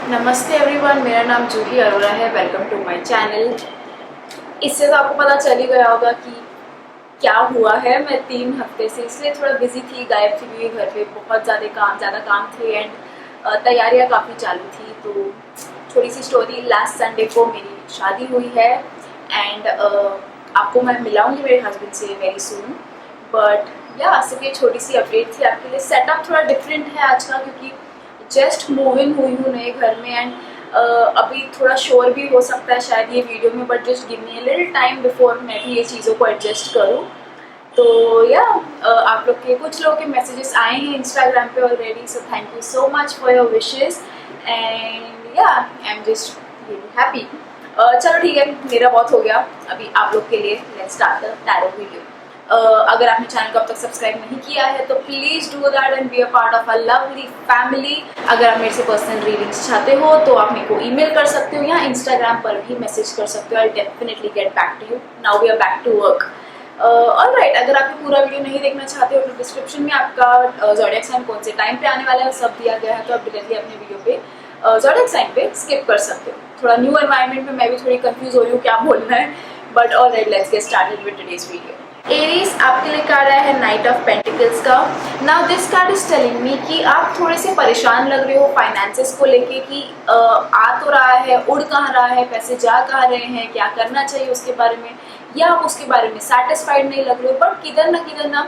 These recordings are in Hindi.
नमस्ते एवरीवन, मेरा नाम जूही अरोरा है। Welcome to my channel. इससे तो आपको पता चल ही गया होगा कि क्या हुआ है। मैं 3 हफ्ते से इसलिए थोड़ा बिजी थी, गायब थी, क्योंकि घर पे बहुत ज़्यादा काम थे एंड तैयारियां काफ़ी चालू थी। तो थोड़ी सी स्टोरी, लास्ट संडे को मेरी शादी हुई है एंड आपको मैं मिलाऊंगी मेरे हस्बैंड से वेरी सून। बट या सिर्फ ये छोटी सी अपडेट थी आपके लिए। सेटअप थोड़ा डिफरेंट है आज का, क्योंकि जस्ट मूव इन हुई हूँ नए घर में एंड अभी थोड़ा शोर भी हो सकता है शायद ये वीडियो में, but just give me a little time before मैं भी ये चीज़ों को एडजस्ट करूँ। तो या आप लोग के कुछ लोगों के मैसेजेस आए हैं इंस्टाग्राम पे already, so thank you so much for your wishes and yeah I am just really happy. चलो ठीक है, मेरा बहुत हो गया। अभी आप लोग के लिए let's start the tarot video. अगर आपने चैनल को अब तक सब्सक्राइब नहीं किया है तो please do that and be a part of a lovely family. अगर आप मेरे से पर्सनल रीडिंग्स चाहते हो तो आप मेरे को ईमेल कर सकते हो या इंस्टाग्राम पर भी मैसेज कर सकते हो। I definitely get back to you. Now we are back to work. Alright, अगर आप पूरा वीडियो नहीं देखना चाहते हो तो डिस्क्रिप्शन में आपका ज़ोडिएक साइन कौन से टाइम पे आने वाला है सब दिया गया है, तो आप डायरेक्टली अपने वीडियो पे ज़ोडिएक साइन पे स्किप कर सकते हो। थोड़ा न्यू एनवायरनमेंट में मैं भी थोड़ी कंफ्यूज हो रही हूँ क्या बोलना है, but alright, let's get started with today's video. Aries, आपके लिए कार्ड आया है नाइट ऑफ पेंटिकल्स का। Now this card is telling me कि आप थोड़े से परेशान लग रहे हो फाइनेंसेस को लेके कि आ तो रहा है, उड़ कहाँ रहा है, पैसे जा कहाँ रहे हैं, क्या करना चाहिए उसके बारे में, या आप उसके बारे में सेटिस्फाइड नहीं लग रहे हो। बट किधर ना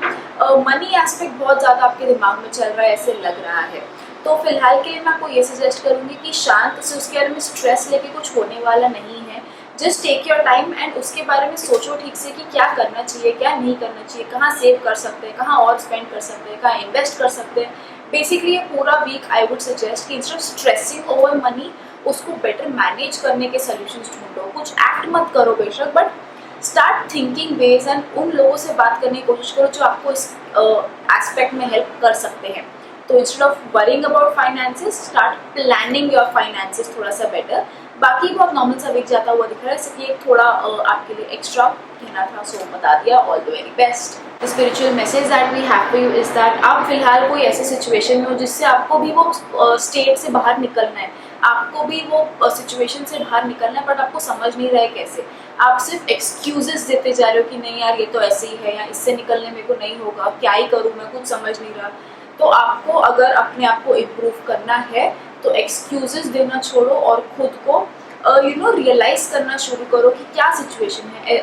मनी एस्पेक्ट बहुत ज़्यादा आपके दिमाग में चल रहा है, ऐसे लग रहा है। तो फिलहाल के लिए मैं आपको ये सजेस्ट करूँगी कि शांत से उसके बारे में स्ट्रेस लेके कुछ होने वाला नहीं है। Just take your time and उसके बारे में सोचो ठीक से कि क्या करना चाहिए, क्या नहीं करना चाहिए, कहाँ सेव कर सकते हैं, कहाँ और स्पेंड कर सकते हैं, कहाँ इन्वेस्ट कर सकते हैं। बेसिकली ये पूरा वीक आई वुड सजेस्ट कि instead of stressing over money, उसको बेटर मैनेज करने के सोल्यूशंस ढूंढो। कुछ एक्ट मत करो बेशक, but start thinking ways and उन लोगों से बात करने की कोशिश करो जो आपको इस एस्पेक्ट में हेल्प कर सकते हैं। तो instead of worrying about finances, start planning your finances थोड़ा सा बेटर। बाकी बहुत नॉर्मल सा वीक जाता हुआ दिख रहा है, सिर्फ ये थोड़ा आपके लिए एक्स्ट्रा कहना था, सो बता दिया। All the very best. The spiritual message that we have for you is that आप फिलहाल कोई ऐसे सिचुएशन में हो जिससे आपको भी वो स्टेट से बाहर निकलना है, आपको भी वो सिचुएशन से बाहर निकलना है, बट आपको समझ नहीं रहा है कैसे। आप सिर्फ एक्सक्यूजेस देते जा रहे हो कि नहीं यार ये तो ऐसे ही है, या इससे निकलने मेरे को नहीं होगा, क्या ही करूँ मैं, कुछ समझ नहीं रहा। तो आपको अगर अपने आप को इम्प्रूव करना है तो एक्सक्यूजेस देना छोड़ो और खुद को रियलाइज करना शुरू करो कि क्या सिचुएशन है।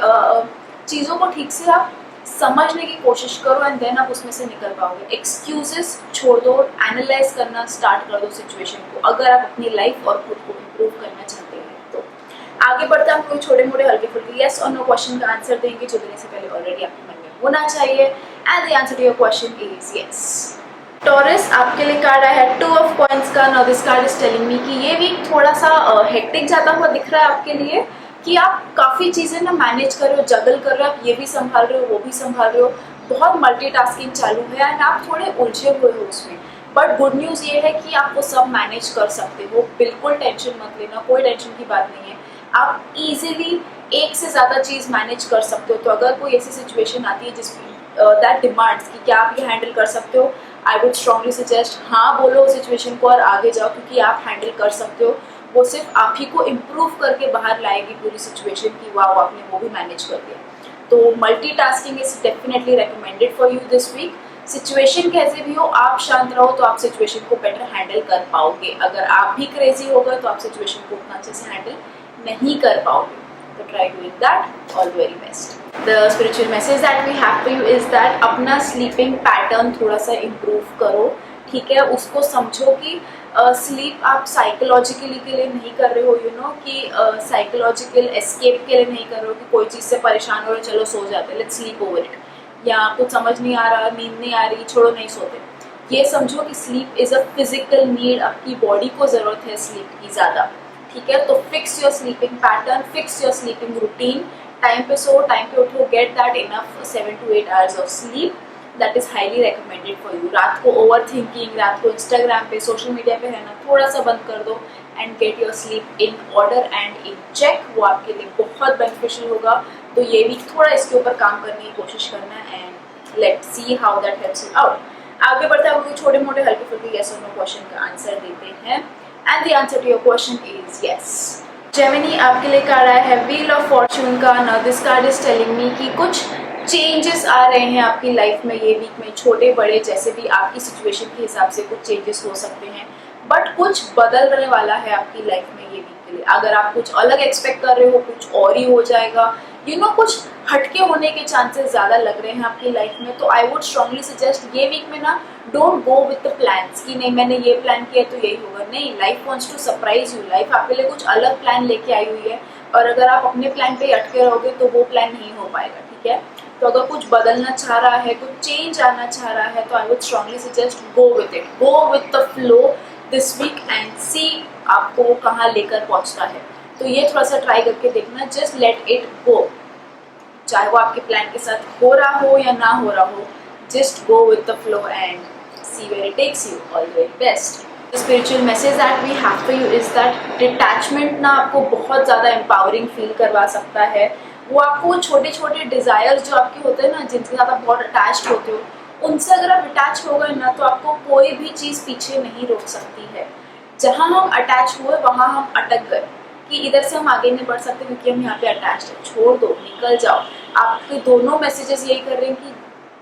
चीज़ों को ठीक से आप समझने की कोशिश करो एंड देन आप उसमें से निकल पाओगे। एक्सक्यूजेस छोड़ दो, एनालाइज करना स्टार्ट कर दो सिचुएशन को, अगर आप अपनी लाइफ और खुद को इम्प्रूव करना चाहते हैं। तो आगे बढ़ते हम कोई छोटे मोटे हल्के फुल्के येस और नो क्वेश्चन का आंसर देंगे जो देने से पहले ऑलरेडी आपके मन में होना चाहिए, and the answer to your question is yes. Taurus, आपके लिए कार्ड आया है 2 ऑफ कॉइंस का। Now this card is telling me कि ये वीक थोड़ा सा हेक्टिक जाता हुआ दिख रहा है आपके लिए, कि आप काफ़ी चीज़ें ना मैनेज कर रहे हो, जगल कर रहे हो, आप ये भी संभाल रहे हो, वो भी संभाल रहे हो, बहुत मल्टीटास्किंग चालू है एंड आप थोड़े उलझे हुए हो उसमें। बट गुड न्यूज़ ये है कि आप वो सब मैनेज कर सकते हो, बिल्कुल टेंशन मत लेना, कोई टेंशन की बात नहीं है। आप इजीली एक से ज़्यादा चीज़ मैनेज कर सकते हो। तो अगर कोई ऐसी सिचुएशन आती है जिसमें दैट डिमांड्स कि क्या आप ये हैंडल कर सकते हो, आई वुड स्ट्रांगली सजेस्ट हाँ बोलो सिचुएशन को और आगे जाओ, क्योंकि आप हैंडल कर सकते हो। वो सिर्फ आप ही को इम्प्रूव करके बाहर लाएगी पूरी सिचुएशन की, वाह आपने वो भी मैनेज कर दिया। तो multitasking is definitely recommended for you this week. Situation कैसे भी हो, आप शांत रहो तो आप सिचुएशन को बेटर हैंडल कर पाओगे। अगर आप भी क्रेजी हो गए तो आप सिचुएशन को उतना अच्छे से हैंडल नहीं कर पाओगे। तो try doing that. All very best. The spiritual message that we have for you is that अपना स्लीपिंग पैटर्न थोड़ा सा इम्प्रूव करो, ठीक है। उसको समझो कि स्लीप आप साइकोलॉजिकली के लिए नहीं कर रहे हो, कि साइकोलॉजिकल एस्केप के लिए नहीं कर रहे हो, कि कोई चीज़ से परेशान हो रहे चलो सो जाते हैं, लेट्स स्लीप ओवर इट, या कुछ समझ नहीं आ रहा, नींद नहीं आ रही, छोड़ो नहीं सोते। ये समझो कि sleep is a physical need, आपकी बॉडी को ज़रूरत है स्लीप की ज़्यादा, ठीक है। तो fix your sleeping pattern, fix your sleeping routine, time पे सो, टाइम पे उठो, get that enough 7 to 8 hours of sleep, that is highly recommended for you. रात को ओवर थिंकिंग, रात को इंस्टाग्राम पे, सोशल मीडिया पे रहना थोड़ा सा बंद कर दो and get your sleep in order and in check. वो आपके लिए बहुत बेनिफिशियल होगा। तो ये वीक थोड़ा इसके ऊपर काम करने की कोशिश करना and let's see how that helps you out. आगे बढ़ते हैं, छोटे मोटे हल्के फुल्के येस और नो क्वेश्चन का आंसर देते हैं। And the answer to your question is yes. Gemini आपके लिए कार्ड आया है व्हील ऑफ फॉर्च्यून का। Now this card is telling me कि कुछ चेंजेस आ रहे हैं आपकी लाइफ में ये वीक में, छोटे बड़े जैसे भी आपकी सिचुएशन के हिसाब से कुछ चेंजेस हो सकते हैं, बट कुछ बदलने वाला है आपकी लाइफ में ये वीक के लिए। अगर आप कुछ अलग एक्सपेक्ट कर रहे हो कुछ और ही हो जाएगा, कुछ हटके होने के चांसेस ज़्यादा लग रहे हैं आपकी लाइफ में। तो आई वुड स्ट्रांगली सजेस्ट ये वीक में ना don't go with the plans कि नहीं मैंने ये प्लान किया तो यही होगा। नहीं, life wants to surprise you. Life आपके लिए कुछ अलग प्लान लेके आई हुई है और अगर आप अपने प्लान पे अटके रहोगे तो वो प्लान नहीं हो पाएगा, ठीक है। तो अगर कुछ बदलना चाह रहा है, कुछ चेंज आना चाह रहा है तो I would strongly suggest go with it, go with the flow this week and see आपको वो कहाँ लेकर पहुँचता है। तो ये थोड़ा सा ट्राई करके देखना, जस्ट लेट इट गो, चाहे वो आपके प्लान के साथ हो रहा हो या ना हो रहा हो, just go with the flow and see where it takes you. All the very best. The spiritual message that we have for you is that detachment ना आपको बहुत ज़्यादा empowering फील करवा सकता है। वो आपको छोटे छोटे डिज़ायर्स जो आपके होते हैं ना, जिनके साथ आप बहुत अटैच्ड होते हो, उनसे अगर आप अटैच हो गए ना तो आपको कोई भी चीज़ पीछे नहीं रोक सकती है। जहाँ हम अटैच हुए वहाँ हम अटक गए कि इधर से हम आगे नहीं बढ़ सकते क्योंकि हम यहाँ पे अटैच है, छोड़ दो, निकल जाओ। आपके दोनों मैसेजेस यही कर रहे हैं कि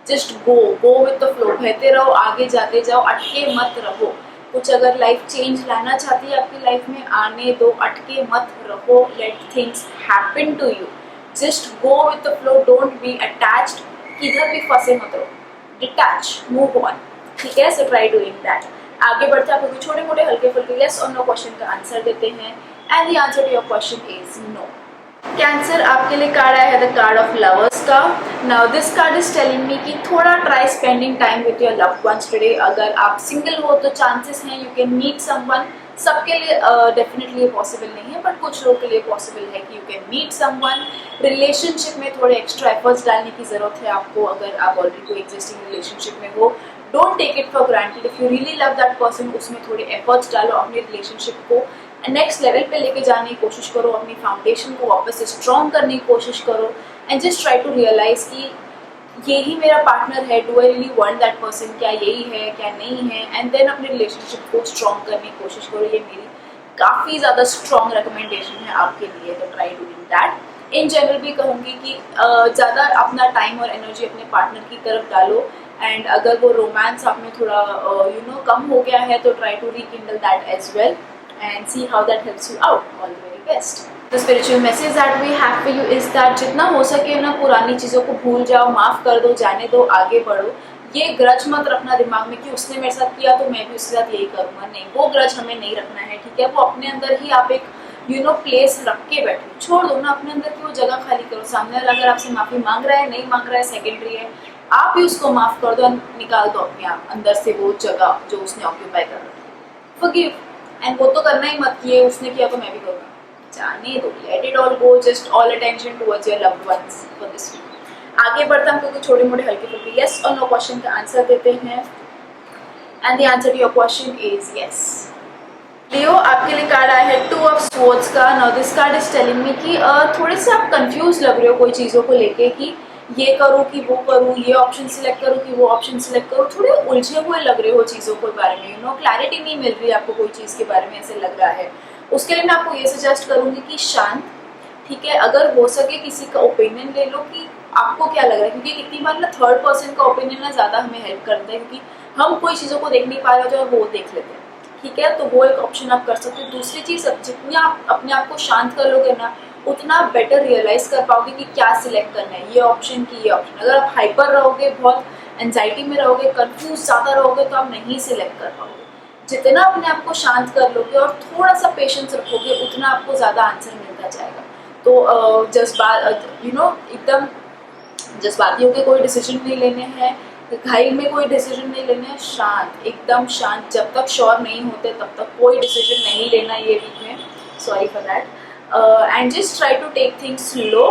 just go with the flow, बहते रहो, आगे जाते जाओ, अटके मत रहो। कुछ अगर लाइफ चेंज लाना चाहती है आपकी लाइफ में, आने दो, अटके मत रहो, let things happen to you, just go with the flow, don't be attached, किधर भी फंसे मत रहो, डिटैच, मूव ऑन, ठीक है। सो ट्राई डूइंग दैट। आगे बढ़ते हैं, आपको छोटे मोटे हल्के फुल्के यस और नो क्वेश्चन का आंसर देते हैं and the answer to your question is no. Cancer आपके लिए कार्ड आया है द कार्ड ऑफ लवर्स का। Now this card is telling me कि थोड़ा try spending time with your loved ones today. अगर आप सिंगल हो तो चांसेस हैं यू कैन मीट समवन। सबके लिए डेफिनेटली ये पॉसिबल नहीं है, बट कुछ लोगों के लिए पॉसिबल है कि you can meet someone. Relationship में थोड़े एक्स्ट्रा एफर्ट्स डालने की ज़रूरत है आपको। अगर आप ऑलरेडी कोई एग्जिस्टिंग रिलेशनशिप में हो, don't take it for granted. If you really love that person, उसमें थोड़े एफर्ट्स डालो, अपने रिलेशनशिप को नेक्स्ट लेवल पे लेके जाने की कोशिश करो, अपनी फाउंडेशन को वापस से स्ट्रॉन्ग करने की कोशिश करो and just try to realize कि यही मेरा पार्टनर है, do I really want that person, क्या यही है क्या नहीं है, एंड देन अपने रिलेशनशिप को स्ट्रॉन्ग करने की कोशिश करो। ये मेरी काफ़ी ज़्यादा स्ट्रॉन्ग रिकमेंडेशन है आपके लिए, तो try doing that. In general भी कहूँगी कि ज़्यादा अपना टाइम और एनर्जी अपने पार्टनर की तरफ डालो एंड अगर वो रोमांस आप में थोड़ा कम हो गया है तो try to rekindle that as well and see how that helps you out. All the very best. The spiritual message that we have for you is that जितना हो सके ना पुरानी चीज़ों को भूल जाओ, माफ़ कर दो, जाने दो, आगे बढ़ो। ये ग्रज मत रखना दिमाग में कि उसने मेरे साथ किया तो मैं भी उसके साथ यही करूँगा। नहीं, वो ग्रज हमें नहीं रखना है, ठीक है। वो अपने अंदर ही आप एक प्लेस रख के बैठो, छोड़ दो ना अपने अंदर की वो जगह खाली करो। सामने वाला अगर आपसे माफ़ी मांग रहा है, नहीं मांग रहा है, सेकेंडरी है, आप ही उसको माफ़ कर दो, निकाल दो अपने आप अंदर से वो जगह जो उसने ऑक्यूपाई कर रखी है। फॉरगिव, एंड वो तो करना ही मत, किए उसने किया तो मैं भी करूँगा, जाने दो, let it all go, just all attention towards your loved ones for this week. आगे बढ़ता हम क्योंकि छोटे मोटे हल्के फुल्के यस और नो क्वेश्चन का आंसर देते हैं and the answer to your question is yes. Leo आपके लिए कार्ड आया है 2 ऑफ स्वॉर्ड्स का। Now this card is telling me कि थोड़े से आप कंफ्यूज लग रहे हो कोई चीज़ों को लेके कि ये करूँ कि वो करूँ, ये ऑप्शन सिलेक्ट करूँ कि वो ऑप्शन सिलेक्ट करूँ, थोड़े उलझे हुए लग रहे हो चीज़ों के बारे में, क्लैरिटी नहीं मिल रही है आपको कोई चीज़ के बारे में, ऐसे लग रहा है। उसके लिए मैं आपको ये सजेस्ट करूँगी कि शांत, ठीक है। अगर हो सके किसी का ओपिनियन ले लो कि आपको क्या लग रहा है, क्योंकि कितनी बार ना थर्ड पर्सन का ओपिनियन ना ज़्यादा हमें हेल्प करता है, क्योंकि हम कोई चीज़ों को देख नहीं पा रहे हो तो वो देख लेते हैं, ठीक है। तो वो एक ऑप्शन आप कर सकते हो। दूसरी चीज़, जितनी आप अपने आप को शांत कर लोगे ना, उतना बेटर रियलाइज कर पाओगे कि क्या सिलेक्ट करना है, ये ऑप्शन की ये ऑप्शन। अगर आप हाइपर रहोगे, बहुत एंजाइटी में रहोगे, कंफ्यूज ज़्यादा रहोगे तो आप नहीं सिलेक्ट कर पाओगे। जितना अपने आप को शांत कर लोगे और थोड़ा सा पेशेंस रखोगे, उतना आपको ज़्यादा आंसर मिलता जाएगा। तो एकदम जज्बाती होकर कोई डिसीजन नहीं लेने हैं, घाई में कोई डिसीजन नहीं लेने हैं, शांत, एकदम शांत। जब तक श्योर नहीं होते तब तक कोई डिसीजन नहीं लेना ये वीक में, sorry for that. And just try to take things slow,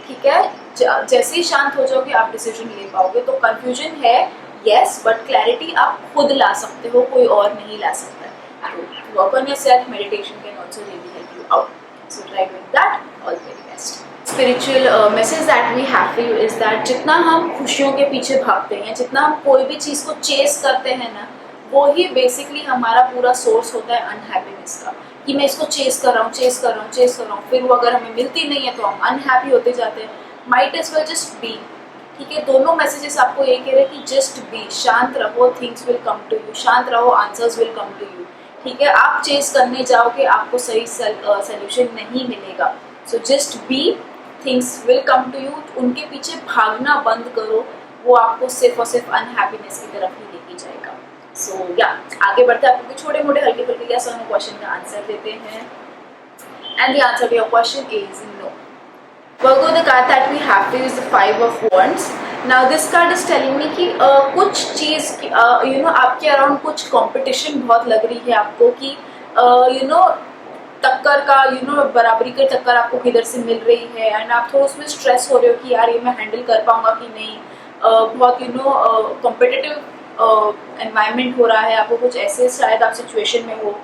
ठीक है। जैसे ही शांत हो जाओगे आप डिसीजन ले पाओगे। तो कंफ्यूजन है यस, बट क्लैरिटी आप खुद ला सकते हो, कोई और नहीं ला सकता है। Work on yourself, meditation can also really help you out, so try doing that. All the very best. Spiritual message that we have for you is that जितना हम खुशियों के पीछे भागते हैं, जितना हम कोई भी चीज़ को चेस करते हैं ना, वो ही बेसिकली हमारा पूरा सोर्स होता है अनहैप्पीनेस का, कि मैं इसको चेस कर रहा हूँ, चेस कर रहा हूँ, चेस कर रहा हूँ, फिर वो अगर हमें मिलती नहीं है तो हम अनहैप्पी होते जाते हैं। Might as well just be. ठीक है, दोनों मैसेजेस आपको ये कह रहे हैं कि जस्ट बी, शांत रहो, things will come to you, शांत रहो, answers will come to you. ठीक है, आप चेस करने जाओगे आपको सही सोल्यूशन नहीं मिलेगा। So just be, things will come to you. उनके पीछे भागना बंद करो, वो आपको सिर्फ और सिर्फ अनहैप्पीनेस की तरफ ही लेके जाएगा। सो या आगे बढ़ते हैं, आपको छोटे मोटे हल्के फुल्के यस और नो क्वेश्चन का आंसर देते हैं। And the answer to your question is no. Virgo, the card that we have to is the Five of Wands. Now this card is telling me कि कुछ चीज़ आपके अराउंड कुछ कंपटीशन बहुत लग रही है आपको, कि टक्कर का बराबरी की टक्कर आपको किधर से मिल रही है, एंड आप थोड़ा उसमें स्ट्रेस हो रहे हो कि यार ये मैं हैंडल कर पाऊंगा कि नहीं। बहुत कॉम्पिटिटिव एनवायरनमेंट हो रहा है, आपको कुछ ऐसे शायद आप सिचुएशन में हो,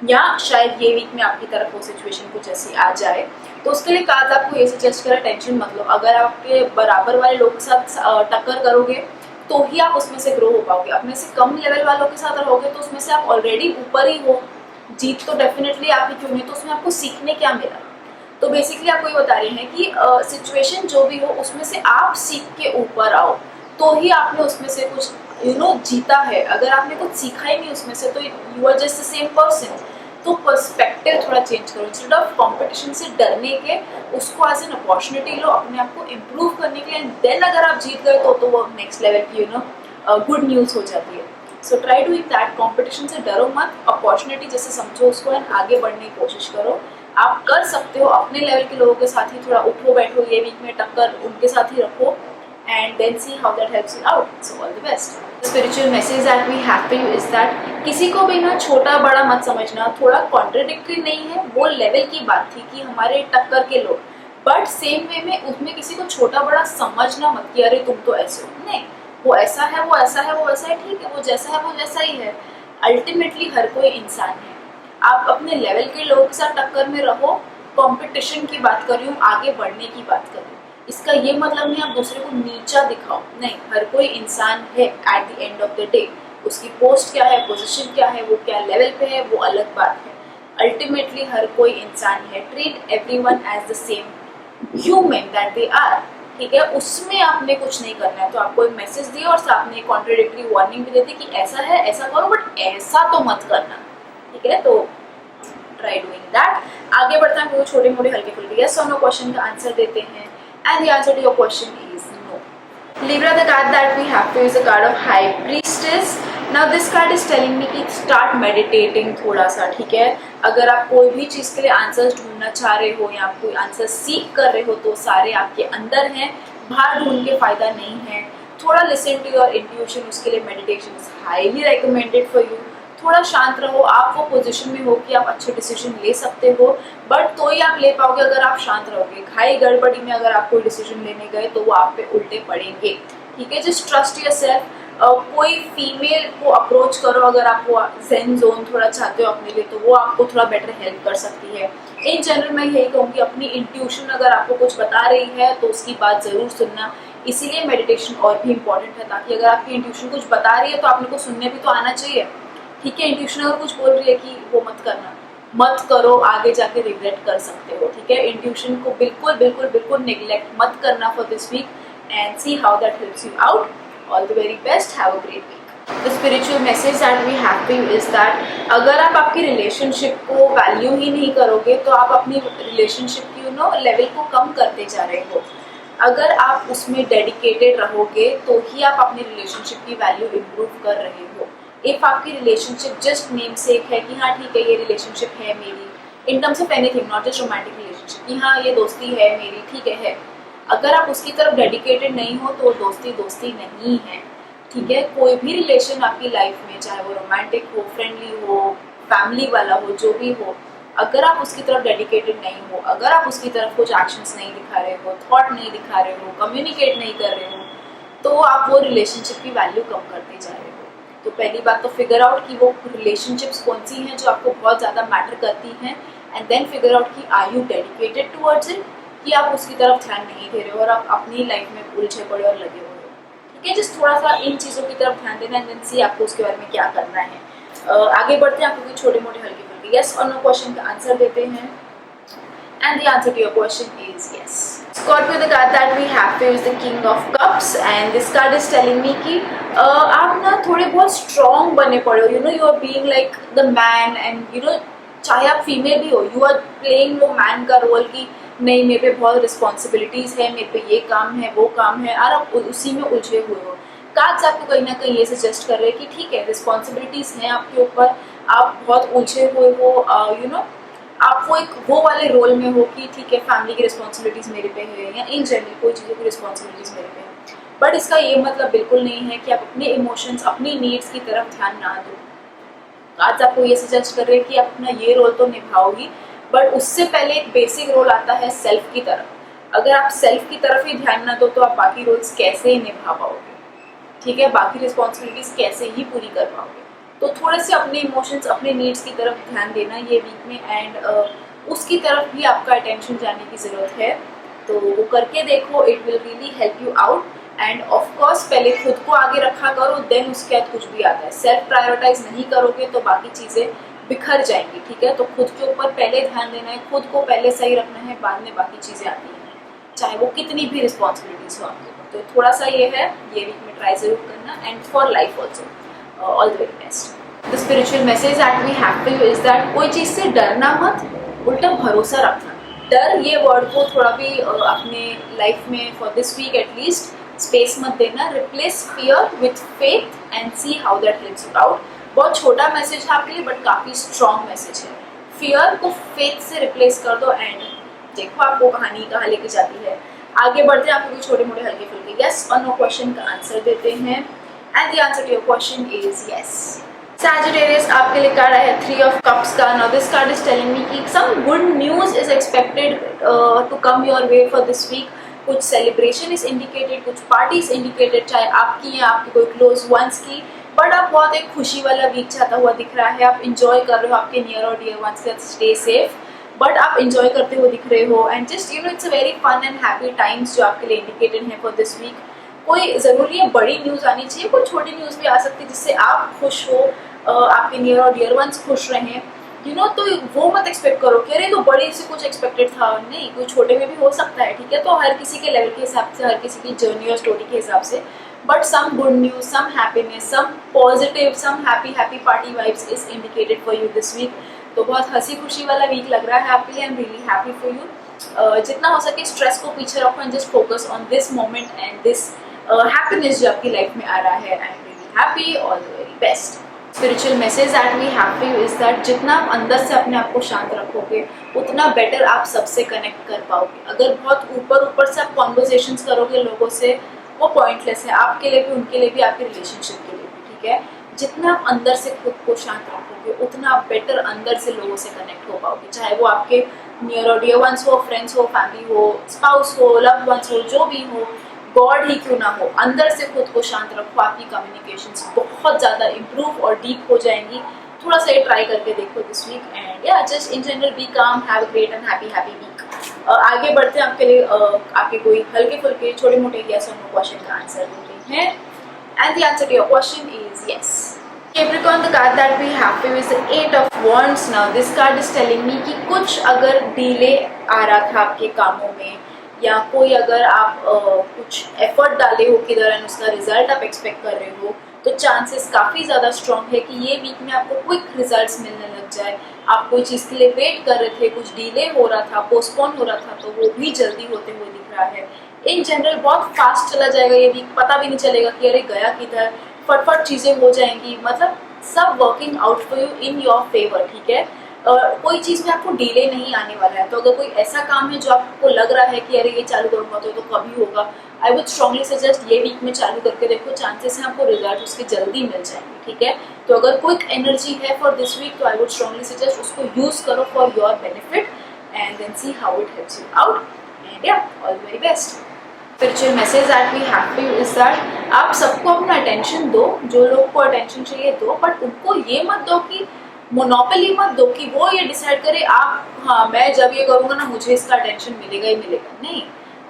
या शायद ये वीक में आपकी तरफ वो सिचुएशन कुछ ऐसी आ जाए। तो उसके लिए कार्ड आपको ये सजेस्ट करा, टेंशन मत लो। अगर आपके बराबर वाले लोगों के साथ टक्कर करोगे तो ही आप उसमें से ग्रो हो पाओगे। अपने से कम लेवल वालों के साथ रहोगे तो उसमें से आप ऑलरेडी ऊपर ही हो, जीत तो डेफिनेटली आप ही क्यों नहीं, तो उसमें आपको सीखने क्या मिला। तो बेसिकली आपको ये बता रहे हैं कि सिचुएशन जो भी हो उसमें से आप सीख के ऊपर आओ, तो ही आपने उसमें से कुछ जीता है। अगर आपने कुछ सीखा ही नहीं उसमें से तो you are just the same person. तो पर्सपेक्टिव थोड़ा चेंज करो, इंस्टेड ऑफ कंपटीशन से डरने के उसको एज एन अपॉर्चुनिटी लो अपने आप को इम्प्रूव करने के लिए। देन अगर आप जीत गए तो वो नेक्स्ट लेवल की गुड न्यूज़ हो जाती है। सो ट्राई डूइंग दैट, कंपटीशन से डरो मत, अपॉर्चुनिटी जैसे समझो उसको एंड आगे बढ़ने की कोशिश करो। आप कर सकते हो, अपने लेवल के लोगों के साथ ही थोड़ा उठो बैठो, ये वीक में टक्कर उनके साथ ही रखो, and then see how that helps you out. So all the best. The spiritual message that we have for you is that किसी को भी ना छोटा बड़ा मत समझना, थोड़ा कॉन्ट्रडिक्टरी नहीं है, वो लेवल की बात थी कि हमारे टक्कर के लोग, बट सेम वे में उसमें किसी को छोटा बड़ा समझना मत कि अरे तुम तो ऐसे हो, नहीं, वो ऐसा है, वो ऐसा है, वो वैसा है, ठीक है, वो जैसा है वो जैसा ही है। अल्टीमेटली हर कोई इंसान है। आप अपने लेवल के लोगों के साथ टक्कर में रहो, कॉम्पिटिशन की बात कर रही हूँ, आगे बढ़ने की बात कर रही हूँ। इसका ये मतलब नहीं आप दूसरे को नीचा दिखाओ, नहीं, हर कोई इंसान है at the end of the day. उसकी पोस्ट क्या है, पोजीशन क्या है, वो क्या लेवल पे है, वो अलग बात है। अल्टीमेटली हर कोई इंसान है। Treat everyone as the same human that they are. ठीक है, उसमें आपने कुछ नहीं करना है। तो आपको एक मैसेज दिया और साथ में कॉन्ट्राडिक्टरी वार्निंग भी देती कि ऐसा है, ऐसा करो, बट ऐसा तो मत करना। ठीक है, तो ट्राई डूइंग दैट। आगे बढ़ते हैं, वो छोटे मोटे हल्के फुल्के यस और नो क्वेश्चन का आंसर देते हैं। And the answer to your question is no. Libra, the card that we have to is the card of High Priestess. Now this card is telling me कि start meditating थोड़ा सा। ठीक है, अगर आप कोई भी चीज़ के लिए आंसर्स ढूंढना चाह रहे हो या आप कोई आंसर सीख कर रहे हो तो सारे आपके अंदर हैं, बाहर ढूंढ के फायदा नहीं है। थोड़ा लिसन टू योर इंट्यूशन, उसके लिए meditation is highly recommended for you. थोड़ा शांत रहो, आप वो पोजीशन में हो कि आप अच्छे डिसीजन ले सकते हो, बट तो ही आप ले पाओगे अगर आप शांत रहोगे। घाई गड़बड़ी में अगर आप कोई डिसीजन लेने गए तो वो आप पे उल्टे पड़ेंगे। ठीक है, जस्ट ट्रस्ट योरसेल्फ। कोई फीमेल को अप्रोच करो अगर आप वो ज़ेन जोन थोड़ा चाहते हो अपने लिए, तो वो आपको थोड़ा बेटर हेल्प कर सकती है। इन जनरल मैं यही कहूँगी, अपनी इंट्यूशन अगर आपको कुछ बता रही है तो उसकी बात ज़रूर सुनना। इसीलिए मेडिटेशन और भी इम्पॉर्टेंट है, ताकि अगर आपकी इंट्यूशन कुछ बता रही है तो आपने को सुनने भी तो आना चाहिए। ठीक है, इंट्यूशन अगर कुछ बोल रही है कि वो मत करना, मत करो, आगे जाके रिग्रेट कर सकते हो। ठीक है, इंट्यूशन को बिल्कुल बिल्कुल बिल्कुल नेग्लेक्ट मत करना for this week, and see how that helps you out. All the very best, have a great week. The spiritual message that we have for you is that अगर आप आपकी रिलेशनशिप को वैल्यू ही नहीं करोगे तो आप अपनी रिलेशनशिप की लेवल को कम करते जा रहे हो। अगर आप उसमें डेडिकेटेड रहोगे तो ही आप अपनी रिलेशनशिप की वैल्यू इम्प्रूव कर रहे हो। इफ आपकी रिलेशनशिप जस्ट नेम सेक है कि हाँ ठीक है ये रिलेशनशिप है मेरी, in terms of anything, not just romantic relationship, कि हाँ ये दोस्ती है मेरी, ठीक है, अगर आप उसकी तरफ डेडिकेटेड नहीं हो तो दोस्ती दोस्ती नहीं है। ठीक है, कोई भी रिलेशन आपकी लाइफ में, चाहे वो रोमांटिक हो, फ्रेंडली हो, फैमिली वाला हो, जो भी हो, अगर आप उसकी तरफ डेडिकेटेड नहीं हो, अगर आप उसकी तरफ कुछ एक्शंस नहीं दिखा रहे हो, थॉट नहीं दिखा रहे हो, कम्युनिकेट नहीं कर रहे हो, तो आप वो रिलेशनशिप की वैल्यू कम करते जा रहे हो। तो पहली बात तो फिगर आउट कि वो रिलेशनशिप्स कौन सी हैं जो आपको बहुत ज़्यादा मैटर करती हैं, एंड देन फिगर आउट कि are you dedicated towards it, कि आप उसकी तरफ ध्यान नहीं दे रहे हो और आप अपनी लाइफ में उलझे पड़े और लगे हुए हो। ठीक है। जस्ट थोड़ा सा इन चीज़ों की तरफ ध्यान देना एंड देन सी आपको उसके बारे में क्या करना है। आगे बढ़ते हैं, आपको कोई छोटे मोटे हल्के फुल्के यस और नो क्वेश्चन का आंसर देते हैं and the answer to your question is yes. Scorpio, the card that we have here is the King of Cups and this card is telling me कि आप ना थोड़े बहुत strong बने पड़े हो, you know you are being like the man and you know चाहे आप फीमेल भी हो, you are playing वो मैन का रोल कि नहीं मेरे पे बहुत रिस्पॉन्सिबिलिटीज है, मेरे पे ये काम है वो काम है और आप उसी में उलझे हुए हो। कार्ड्स आपको कहीं ना कहीं ये सजेस्ट कर रहे हैं कि ठीक है रिस्पॉन्सिबिलिटीज हैं आपके ऊपर, आप बहुत उलझे हुए हो, यू नो आप वो वाले रोल में हो कि ठीक है फैमिली की रिस्पॉन्सिबिलिटीज मेरे पे है या इन जनरल कोई चीज़ों की रिस्पॉन्सिबिलिटीज मेरे पे है। बट इसका ये मतलब बिल्कुल नहीं है कि आप अपने इमोशंस अपनी नीड्स की तरफ ध्यान ना दो। आज आपको ये सजेस्ट कर रहे हैं कि आप अपना ये रोल तो निभाओगी बट उससे पहले एक बेसिक रोल आता है सेल्फ की तरफ। अगर आप सेल्फ की तरफ ही ध्यान ना दो तो आप बाकी रोल्स कैसे ही निभा पाओगे, ठीक है, बाकी रिस्पॉन्सिबिलिटीज कैसे ही पूरी कर पाओगे। तो थोड़े से अपने इमोशंस अपने नीड्स की तरफ ध्यान देना ये वीक में एंड उसकी तरफ भी आपका अटेंशन जाने की ज़रूरत है। तो वो करके देखो, it will really help you out end of course पहले खुद को आगे रखा करो देन उसके बाद कुछ भी आता है। सेल्फ प्रायोरिटाइज नहीं करोगे तो बाकी चीज़ें बिखर जाएंगी, ठीक है। तो खुद के ऊपर पहले ध्यान देना है, खुद को पहले सही रखना है, बाद में बाकी चीज़ें आती हैं, चाहे वो कितनी भी रिस्पॉन्सिबिलिटीज हो आपके ऊपर। तो थोड़ा सा ये है, ये वीक में ट्राई जरूर करना and for life also all the very best. The spiritual message that we have for you is that कोई चीज़ से डरना मत, उल्टा भरोसा रखना। डर ये वर्ड को थोड़ा भी अपने लाइफ में for this week at least space मत देना। Replace fear with faith and see how that helps you out. बहुत छोटा मैसेज है आपके लिए बट काफ़ी स्ट्रॉन्ग मैसेज है। फियर को फेथ से रिप्लेस कर दो एंड देखो आपको कहानी कहाँ लेके जाती है। आगे बढ़ते हैं, आपको भी छोटे मोटे हल्के फुल्के यस और नो क्वेश्चन का आंसर देते हैं and the answer to your question is yes. Sagittarius, आपके लिए कार्ड है 3 of Cups का। Now this card is telling me कि some good news is expected to come your way for this week। कुछ सेलिब्रेशन इज इंडिकेटेड, कुछ पार्टीज इंडिकेटेड, चाहे आपकी या आपके कोई क्लोज वंस की, बट आप बहुत एक खुशी वाला वीक चाहता हुआ दिख रहा है। आप इंजॉय कर रहे हो आपके नियर और डियर वंस के साथ, स्टे सेफ, बट आप इंजॉय करते हुए दिख रहे हो and just you know it's a very fun and happy times जो आपके लिए इंडिकेटेड है फॉर दिस वीक। कोई ज़रूरी है बड़ी न्यूज़ आनी चाहिए, कोई छोटी न्यूज़ भी आ सकती है जिससे आप खुश हो, आपके नियर और डियर वंस खुश रहें, यू नो। तो वो मत एक्सपेक्ट करो कि अरे तो बड़े से कुछ एक्सपेक्टेड था, नहीं, कोई छोटे में भी हो सकता है, ठीक है। तो हर किसी के लेवल के हिसाब से, हर किसी की जर्नी और स्टोरी के हिसाब से, but some good news, some happiness, some positive, some happy party vibes is indicated for you this week. तो बहुत हंसी खुशी वाला वीक लग रहा है आपके लिए। I am really happy for you. जितना हो सके स्ट्रेस को पीछे रखो and just focus on this moment and this happiness जो आपकी लाइफ में आ रहा है। I am really happy, all the very best. Spiritual message that we have for you is that जितना आप अंदर से अपने आप को शांत रखोगे उतना बेटर आप सबसे कनेक्ट कर पाओगे। अगर बहुत ऊपर से आप कॉन्वर्सेशंस करोगे लोगों से, वो पॉइंटलेस है आपके लिए भी, उनके लिए भी, आपके रिलेशनशिप के लिए भी, ठीक है। जितना आप अंदर से खुद को शांत रखोगे उतना आप बेटर अंदर से लोगों से कनेक्ट हो पाओगे, चाहे वो आपके नियर और डियर वंस हो, फ्रेंड्स हो, फैमिली हो, स्पाउस हो, लव्ड वंस हो, जो भी हो, गॉड ही क्यों ना हो। अंदर से खुद को शांत रखो, आपकी कम्युनिकेशंस बहुत ज़्यादा इम्प्रूव और डीप हो जाएंगी। थोड़ा सा ये ट्राई करके देखो दिस वीक एंड या just in general be calm, have a great and happy week. आगे बढ़ते हैं, आपके लिए आपके कोई हल्के फुल्के छोटे मोटे यस और नो क्वेश्चन का आंसर देते हैं and the answer to your question is yes. Capricorn, the card that we have for you is the 8 of Wands. Now this card is telling me कि कुछ अगर डिले आ रहा था आपके कामों में या कोई अगर आप कुछ एफर्ट डाले हो कि दौरान उसका रिजल्ट आप एक्सपेक्ट कर रहे हो, तो चांसेस काफ़ी ज़्यादा स्ट्रॉन्ग है कि ये वीक में आपको क्विक रिजल्ट्स मिलने लग जाए। आप कोई चीज़ के लिए वेट कर रहे थे, कुछ डिले हो रहा था, पोस्टपोन हो रहा था, तो वो भी जल्दी होते हुए दिख रहा है। इन जनरल बहुत फास्ट चला जाएगा ये वीक, पता भी नहीं चलेगा कि अरे गया किधर, फटफट चीज़ें हो जाएंगी, मतलब सब working out for you in your favour, ठीक है। कोई चीज़ में आपको डिले नहीं आने वाला है। तो अगर कोई ऐसा काम है जो आपको लग रहा है कि अरे ये चालू करूँगा तो कभी होगा, आई वुड स्ट्रांगली सजेस्ट ये वीक में चालू करके देखो, चांसेस हैं आपको रिजल्ट उसके जल्दी मिल जाएंगे, ठीक है। तो अगर क्विक एनर्जी है फॉर दिस वीक तो आई वुड स्ट्रांगली सजेस्ट उसको यूज़ करो for your benefit and then see how it helps you out and yeah all the very best. Spiritual message that we have for you is that आप सबको अपना अटेंशन दो, जो लोग को अटेंशन चाहिए दो, बट उनको ये मत दो कि मोनोपोली मत दो कि वो ये डिसाइड करे आप, हाँ मैं जब ये करूँगा ना मुझे इसका अटेंशन मिलेगा ही मिलेगा। नहीं,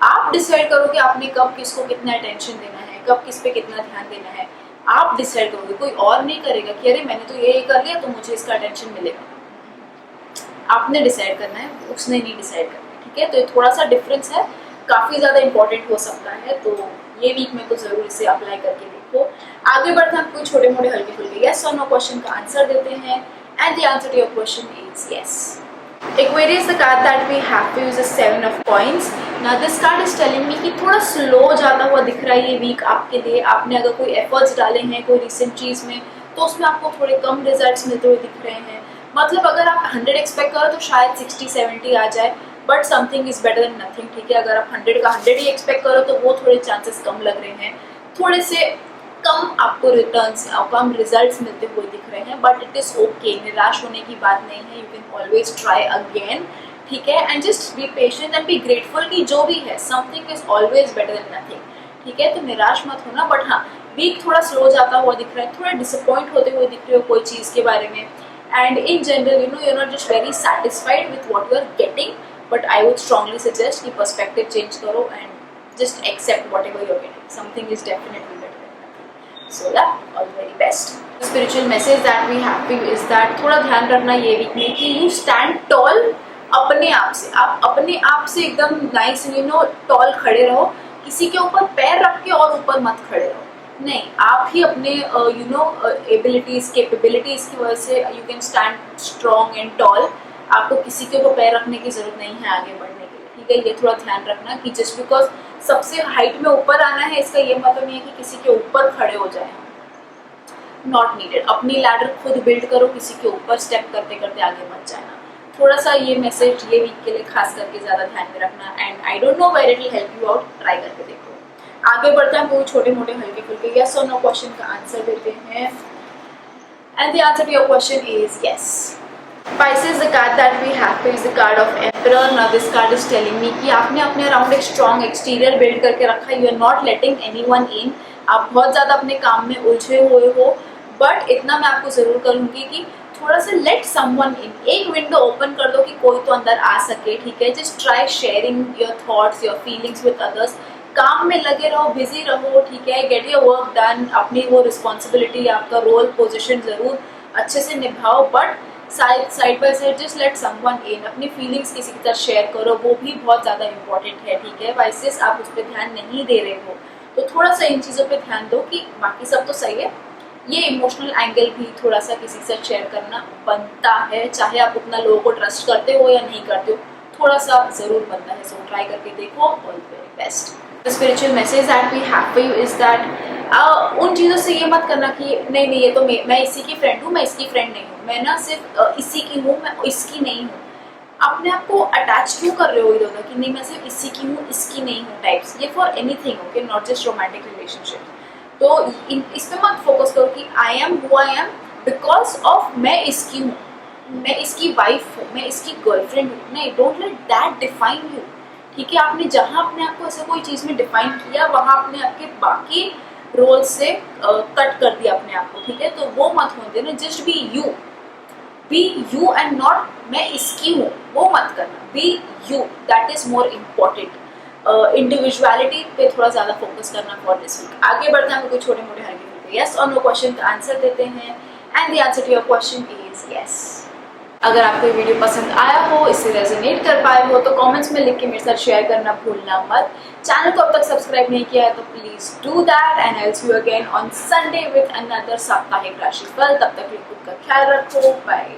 आप डिसाइड करो कि आपने कब किसको कितना अटेंशन देना है, है, कब किस पे कितना ध्यान देना है, आप डिसाइड करोगे। कोई और नहीं करेगा कि अरे मैंने तो ये कर लिया तो मुझे इसका अटेंशन मिलेगा। आपने डिसाइड करना है, उसने नहीं डिसाइड करना है, ठीक है। तो ये थोड़ा सा डिफरेंस है, काफ़ी ज़्यादा इंपॉर्टेंट हो सकता है। तो ये वीक में तो ज़रूर इसे अप्लाई करके देखो। आगे बढ़ते हैं, हम कोई छोटे मोटे हल्के फुल्के येस और नो क्वेश्चन का आंसर देते हैं। And the answer to your question is yes. Aquarius, the card that we have to use is 7 of coins. Now this card is telling me कि थोड़ा स्लो जाता हुआ दिख रहा है ये वीक आपके लिए। आपने अगर कोई एफर्ट्स डाले हैं कोई रिसेंट चीज़ में तो उसमें आपको थोड़े कम रिजल्ट्स मिलते हुए दिख रहे हैं। मतलब अगर आप 100 एक्सपेक्ट करो तो शायद 60-70 आ जाए, but something is better than nothing, ठीक है। अगर आप 100 का 100 ही एक्सपेक्ट करो तो वो थोड़े चांसेस कम लग रहे हैं, थोड़े से कम आपको रिटर्न्स कम रिजल्ट्स मिलते हुए दिख रहे हैं। बट इट इज़ ओके, निराश होने की बात नहीं है। You can always try again, ठीक है। And just be patient and be grateful कि जो भी है something is always better than nothing, ठीक है। तो निराश मत होना। बट हाँ, वीक थोड़ा स्लो जाता हुआ दिख रहा है, थोड़ा डिसअपॉइंट होते हुए दिख रहे हो कोई चीज़ के बारे में। And in general you not just very satisfied with what you are getting, but I would strongly suggest कि पर्सपेक्टिव चेंज करो and just accept whatever you are getting, something is definitely better. So yeah, all the very best. The spiritual message that we have for you is that थोड़ा ध्यान रखना ये वीक में कि you stand tall अपने आप से। आप अपने आप से एकदम नाइस टॉल खड़े रहो। किसी के ऊपर पैर रख के और ऊपर मत खड़े रहो, नहीं। आप ही अपने एबिलिटीज कैपेबिलिटीज की वजह से you can stand strong and tall. आपको किसी के ऊपर पैर रखने की जरूरत नहीं है आगे बढ़ने के लिए, ठीक है। ये थोड़ा ध्यान रखना कि जस्ट बिकॉज सबसे हाइट में ऊपर आना है इसका ये मतलब नहीं है कि किसी के ऊपर खड़े हो जाए, नॉट नीडेड। अपनी लैडर खुद बिल्ड करो, किसी के ऊपर स्टेप करते करते आगे मत जाना। थोड़ा सा ये मैसेज ये वीक के लिए खास करके ज़्यादा ध्यान में रखना। And I don't know where it will help you out, try करके देखो। आगे बढ़ते हैं, कोई छोटे मोटे हल्के फुल्के येस और नो क्वेश्चन का आंसर देते हैं। And the answer to your question is yes. Pisces, the card that we have is the card of Emperor. Now this card is telling me कि आपने अपने अराउंड एक स्ट्रॉन्ग एक्सटीरियर बिल्ड करके रखा है। You are not letting anyone in. आप बहुत ज़्यादा अपने काम में उलझे हुए हो, बट इतना मैं आपको ज़रूर करूँगी कि थोड़ा सा लेट समवन इन, एक विंडो ओपन कर दो कि कोई तो अंदर आ सके, ठीक है। Just try sharing your thoughts your feelings with others. काम में लगे रहो, बिजी रहो, ठीक है। Get your work done. अपनी वो रिस्पॉन्सिबिलिटी आपका रोल पोजिशन ज़रूर अच्छे से निभाओ, but side by side just let someone in. अपनी फीलिंग्स किसी के साथ शेयर करो, वो भी बहुत ज़्यादा इंपॉर्टेंट है, ठीक है। वाइसेस आप उस पर ध्यान नहीं दे रहे हो तो थोड़ा सा इन चीज़ों पे ध्यान दो कि बाकी सब तो सही है। ये इमोशनल एंगल भी थोड़ा सा किसी से शेयर करना बनता है, चाहे आप उतना लोगों को ट्रस्ट करते हो या नहीं करते हो, थोड़ा सा ज़रूर बनता है। सो ट्राई करके देखो। All the very best. The spiritual message that we have for you is that उन चीज़ों से ये मत करना कि नहीं ये तो मैं इसी की फ्रेंड हूँ, मैं इसकी फ्रेंड नहीं हूँ, मैं ना सिर्फ इसी की हूँ, मैं इसकी नहीं हूँ। अपने आप को अटैच क्यों कर रहे हो इधर उधर कि नहीं मैं सिर्फ इसी की हूँ, इसकी नहीं हूँ टाइप्स। ये for anything, okay, not just romantic relationship. तो इस पे मत फोकस करो कि I am who I am because of मैं इसकी हूँ, मैं इसकी वाइफ हूँ, मैं इसकी गर्लफ्रेंड हूँ। नहीं, don't let that define you, ठीक है। आपने जहाँ अपने आप को ऐसे कोई चीज़ में डिफाइन किया वहाँ अपने आपके बाकी रोल से कट कर दिया अपने आप को, ठीक है। तो वो मत होने देना। Just be you and not मैं इसकी हूँ, वो मत करना। Be you, that is more important. Individuality पे थोड़ा ज़्यादा फोकस करना फॉर दिस वीक। आगे बढ़ते हैं, कोई छोटे मोटे हल्के फुल्के येस और नो क्वेश्चन का आंसर देते हैं। And the answer to your question is yes. अगर आपको ये वीडियो पसंद आया हो, इससे रेजोनेट कर पाए हो तो कमेंट्स में लिख के मेरे साथ शेयर करना भूलना मत। चैनल को अब तक सब्सक्राइब नहीं किया है तो please do that and I will see you again on Sunday with another साप्ताहिक राशिफल। तब तक खुद का ख्याल रखो। बाय।